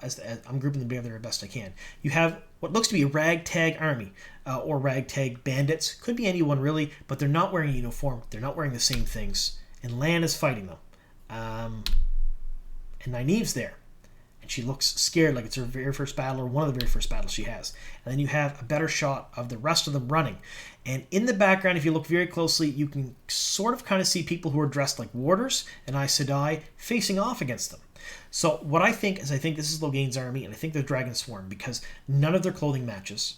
S1: As I'm grouping them together as best I can. You have what looks to be a ragtag army, or ragtag bandits. Could be anyone really, but they're not wearing a uniform. They're not wearing the same things. And Lan is fighting them. And Nynaeve's there. And she looks scared, like it's her very first battle, or one of the very first battles she has. And then you have a better shot of the rest of them running. And in the background, if you look very closely, you can sort of kind of see people who are dressed like warders and Aes Sedai facing off against them. So what I think is, this is Logain's army, and I think they're Dragon Sworn, because none of their clothing matches.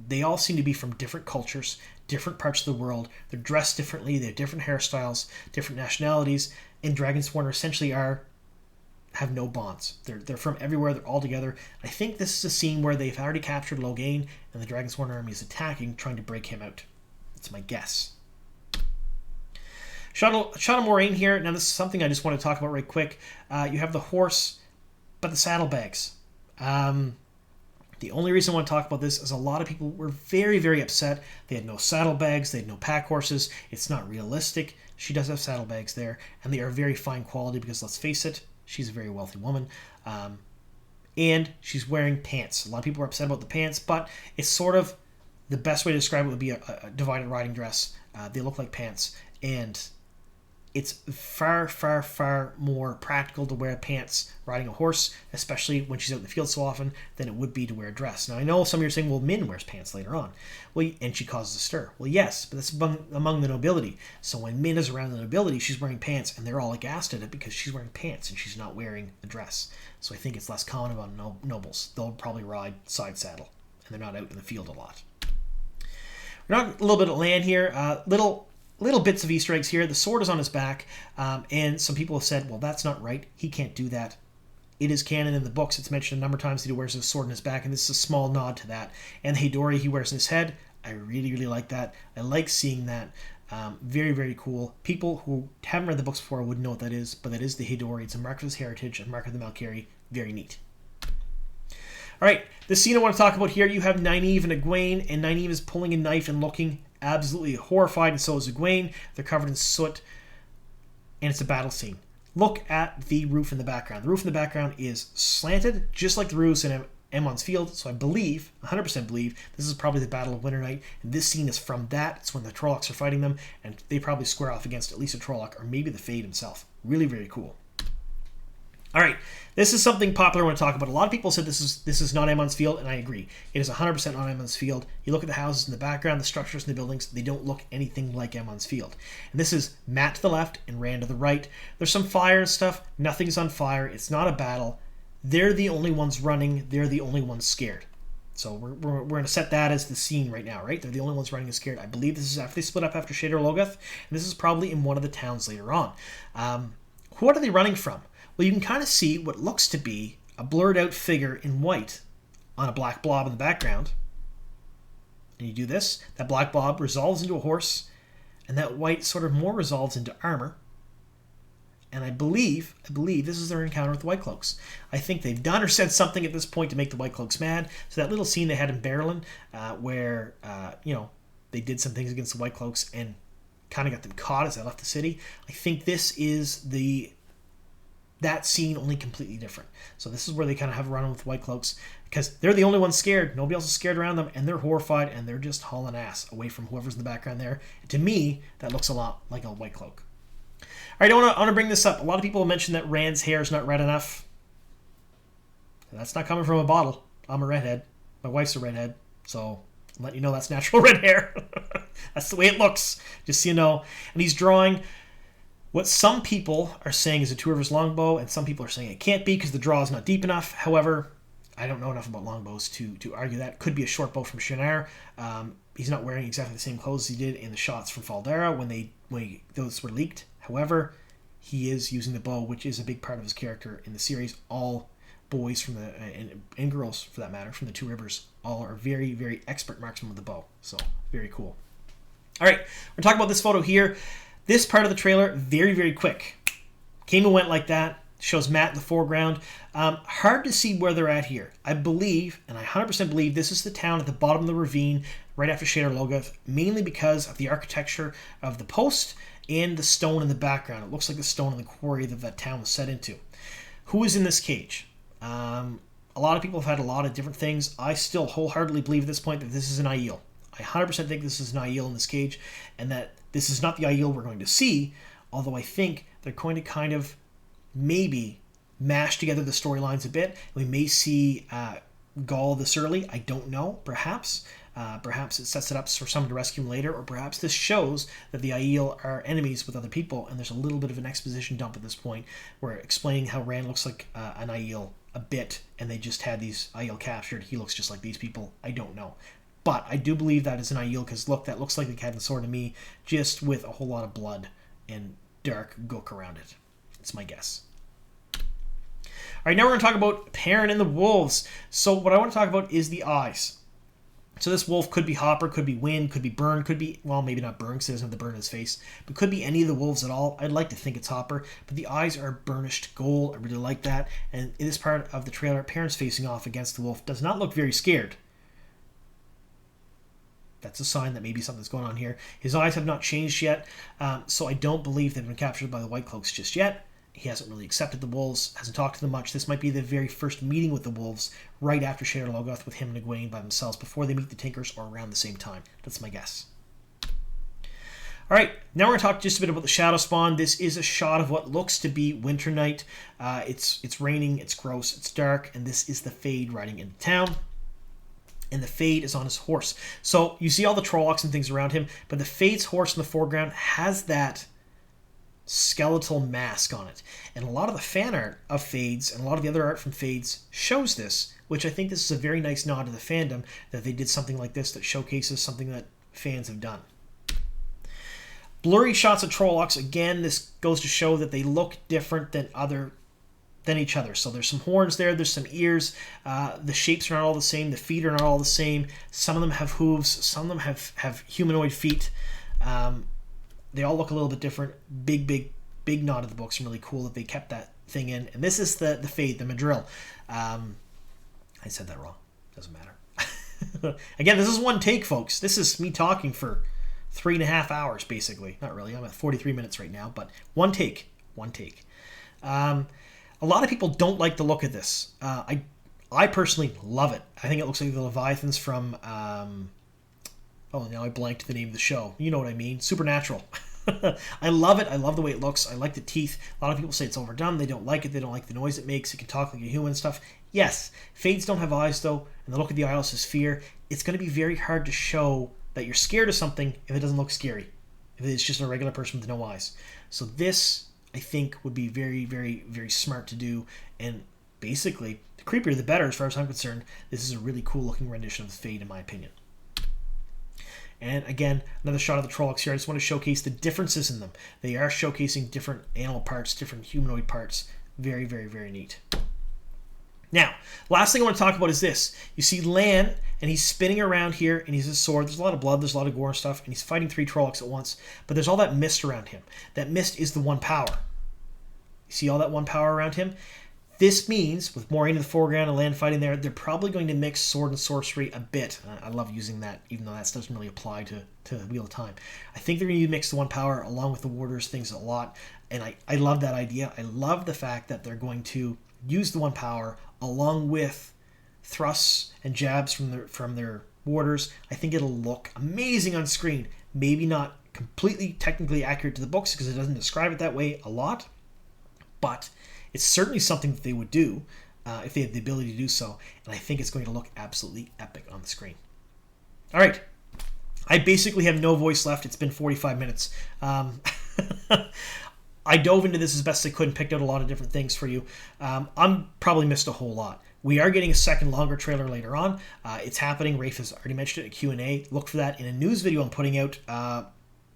S1: They all seem to be from different cultures, different parts of the world. They're dressed differently. They have different hairstyles, different nationalities, and Dragon Sworn essentially have no bonds. They're from everywhere. They're all together. I think this is a scene where they've already captured Logain, and the Dragon Sworn army is attacking, trying to break him out. That's my guess. Shot of Moiraine here. Now, this is something I just want to talk about right quick. You have the horse, but the saddlebags. The only reason I want to talk about this is a lot of people were very, very upset. They had no saddlebags. They had no pack horses. It's not realistic. She does have saddlebags there, and they are very fine quality because, let's face it, she's a very wealthy woman. and she's wearing pants. A lot of people are upset about the pants, but it's sort of the best way to describe it would be a divided riding dress. They look like pants, and it's far, far, far more practical to wear pants riding a horse, especially when she's out in the field so often, than it would be to wear a dress. Now, I know some of you are saying, well, Min wears pants later on, well, and she causes a stir. Well, yes, but that's among the nobility. So when Min is around the nobility, she's wearing pants, and they're all aghast at it because she's wearing pants and she's not wearing a dress. So I think it's less common among nobles. They'll probably ride side saddle, and they're not out in the field a lot. We're not a little bit of land here. Little bits of Easter eggs here. The sword is on his back, and some people have said, well, that's not right. He can't do that. It is canon in the books. It's mentioned a number of times that he wears his sword in his back, and this is a small nod to that. And the Hidori he wears in his head, I really, really like that. I like seeing that. Very, very cool. People who haven't read the books before wouldn't know what that is, but that is the Hidori. It's a mark of his heritage, a mark of the Malkiri. Very neat. All right, the scene I want to talk about here, you have Nynaeve and Egwene, and Nynaeve is pulling a knife and looking absolutely horrified, and so is Egwene. They're covered in soot, and it's a battle scene. Look at the roof in the background. The roof in the background is slanted, just like the roofs in Aemon's Field, so I believe, 100% believe, this is probably the Battle of Winternight, and this scene is from that. It's when the Trollocs are fighting them, and they probably square off against at least a Trolloc, or maybe the Fade himself. Really, very cool. All right, this is something popular I want to talk about. A lot of people said this is not Aemon's Field, and I agree. It is 100% not Aemon's Field. You look at the houses in the background, the structures in the buildings, they don't look anything like Aemon's Field. And this is Mat to the left and Rand to the right. There's some fire and stuff. Nothing's on fire. It's not a battle. They're the only ones running. They're the only ones scared. So we're going to set that as the scene right now, right? They're the only ones running and scared. I believe this is after they split up after Shadar Logoth, and this is probably in one of the towns later on. What are they running from? Well, you can kind of see what looks to be a blurred out figure in white on a black blob in the background. And you do this, that black blob resolves into a horse, and that white sort of more resolves into armor. And I believe this is their encounter with the White Cloaks. I think they've done or said something at this point to make the White Cloaks mad. So that little scene they had in Berlin, where they did some things against the White Cloaks and kind of got them caught as they left the city. I think this is that scene, only completely different. So this is where they kind of have a run with White Cloaks, because they're the only ones scared. Nobody else is scared around them, and they're horrified, and they're just hauling ass away from whoever's in the background there. To me, that looks a lot like a White Cloak. All right, I want to bring this up. A lot of people have mentioned that Rand's hair is not red enough. That's not coming from a bottle. I'm a redhead. My wife's a redhead, so I'm letting you know that's natural red hair. That's the way it looks, just so you know. And he's drawing what some people are saying is a Two Rivers longbow, and some people are saying it can't be because the draw is not deep enough. However, I don't know enough about longbows to argue that. Could be a short bow from Shannara. He's not wearing exactly the same clothes as he did in the shots from Faldera when those were leaked. However, he is using the bow, which is a big part of his character in the series. All boys from and girls, for that matter, from the Two Rivers, all are very, very expert marksmen with the bow. So, very cool. All right, we're talking about this photo here. This part of the trailer, very, very quick. Came and went like that. Shows Mat in the foreground. Hard to see where they're at here. I believe, and I 100% believe, this is the town at the bottom of the ravine, right after Shadar Logoth, mainly because of the architecture of the post and the stone in the background. It looks like the stone in the quarry that town was set into. Who is in this cage? A lot of people have had a lot of different things. I still wholeheartedly believe at this point that this is an Aiel. I 100% think this is an Aiel in this cage, and that this is not the Aiel we're going to see, although I think they're going to kind of maybe mash together the storylines a bit. We may see Gaul this early. I don't know. Perhaps it sets it up for someone to rescue him later, or perhaps this shows that the Aiel are enemies with other people, and there's a little bit of an exposition dump at this point where explaining how Rand looks like an Aiel a bit, and they just had these Aiel captured. He looks just like these people. I don't know. But I do believe that is an Aiel, because look, that looks like the Cat and Sword to me, just with a whole lot of blood and dark gook around it. It's my guess. All right, now we're going to talk about Perrin and the wolves. So what I want to talk about is the eyes. So this wolf could be Hopper, could be Wind, could be Burn, could be, well, maybe not Burn because he doesn't have the burn in his face, but could be any of the wolves at all. I'd like to think it's Hopper, but the eyes are burnished gold. I really like that. And in this part of the trailer, Perrin's facing off against the wolf. Does not look very scared. That's a sign that maybe something's going on here. His eyes have not changed yet, so I don't believe they've been captured by the White Cloaks just yet. He hasn't really accepted the wolves, hasn't talked to them much. This might be the very first meeting with the wolves right after Shadar Logoth, with him and Egwene by themselves before they meet the Tinkers, or around the same time. That's my guess. All right, now we're going to talk just a bit about the Shadow Spawn. This is a shot of what looks to be Winternight. It's raining, it's gross, it's dark, and this is the Fade riding into town. And the Fade is on his horse. So you see all the Trollocs and things around him, but the Fade's horse in the foreground has that skeletal mask on it. And a lot of the fan art of Fades and a lot of the other art from Fades shows this, which I think this is a very nice nod to the fandom that they did something like this that showcases something that fans have done. Blurry shots of Trollocs. Again, this goes to show that they look different than each other. So there's some horns there's some ears. The shapes are not all the same. The feet are not all the same. Some of them have hooves. Some of them have humanoid feet. They all look a little bit different. Big nod of the books, and really cool that they kept that thing in. And this is the Fade, the Madril. I said that wrong. Doesn't matter. Again, this is one take, folks. This is me talking for 3.5 hours, basically. Not really. I'm at 43 minutes right now, but one take. A lot of people don't like the look of this. I personally love it. I think it looks like the Leviathans from... oh, now I blanked the name of the show. You know what I mean. Supernatural. I love it. I love the way it looks. I like the teeth. A lot of people say it's overdone. They don't like it. They don't like the noise it makes. It can talk like a human and stuff. Yes, Fades don't have eyes, though, and the look of the eyes is fear. It's going to be very hard to show that you're scared of something if it doesn't look scary, if it's just a regular person with no eyes. So this, I think, would be very, very, very smart to do, and basically, the creepier the better as far as I'm concerned. This is a really cool looking rendition of the Fade, in my opinion. And again, another shot of the Trollocs here. I just want to showcase the differences in them. They are showcasing different animal parts, different humanoid parts. Very, very, very neat. Now, last thing I want to talk about is this. You see Lan, and he's spinning around here, and he's a sword. There's a lot of blood, there's a lot of gore and stuff, and he's fighting 3 Trollocs at once. But there's all that mist around him. That mist is the one power. You see all that one power around him? This means, with Moiraine in the foreground and Lan fighting there, they're probably going to mix sword and sorcery a bit. I love using that, even though that doesn't really apply to Wheel of Time. I think they're going to mix the one power along with the warders, things a lot. And I love that idea. I love the fact that they're going to use the one power along with thrusts and jabs from their warders. I think it'll look amazing on screen. Maybe not completely technically accurate to the books because it doesn't describe it that way a lot, but it's certainly something that they would do if they had the ability to do so, and I think it's going to look absolutely epic on the screen. All right. I basically have no voice left. It's been 45 minutes. I dove into this as best I could and picked out a lot of different things for you. I'm probably missed a whole lot. We are getting a second longer trailer later on. It's happening. Rafe has already mentioned it in Q&A. Look for that in a news video I'm putting out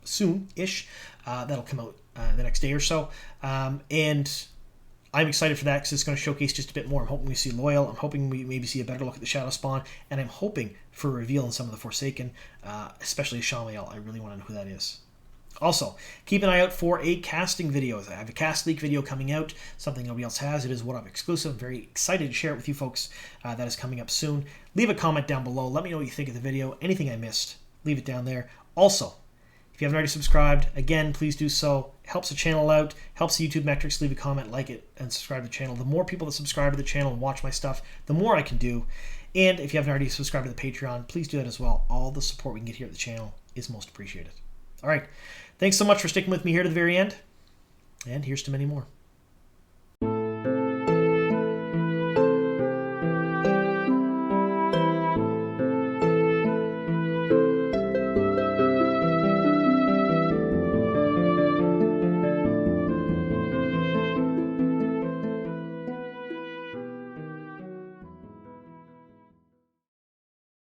S1: soon-ish. That'll come out the next day or so. And I'm excited for that because it's going to showcase just a bit more. I'm hoping we see Loyal. I'm hoping we maybe see a better look at the Shadow Spawn. And I'm hoping for a reveal in some of the Forsaken, especially Shamael. I really want to know who that is. Also, keep an eye out for a casting video. I have a cast leak video coming out, something nobody else has. It is What Up exclusive. I'm very excited to share it with you folks. That is coming up soon. Leave a comment down below. Let me know what you think of the video. Anything I missed, leave it down there. Also, if you haven't already subscribed, again, please do so. It helps the channel out, helps the YouTube metrics. Leave a comment, like it, and subscribe to the channel. The more people that subscribe to the channel and watch my stuff, the more I can do. And if you haven't already subscribed to the Patreon, please do that as well. All the support we can get here at the channel is most appreciated. All right. Thanks so much for sticking with me here to the very end. And here's to many more.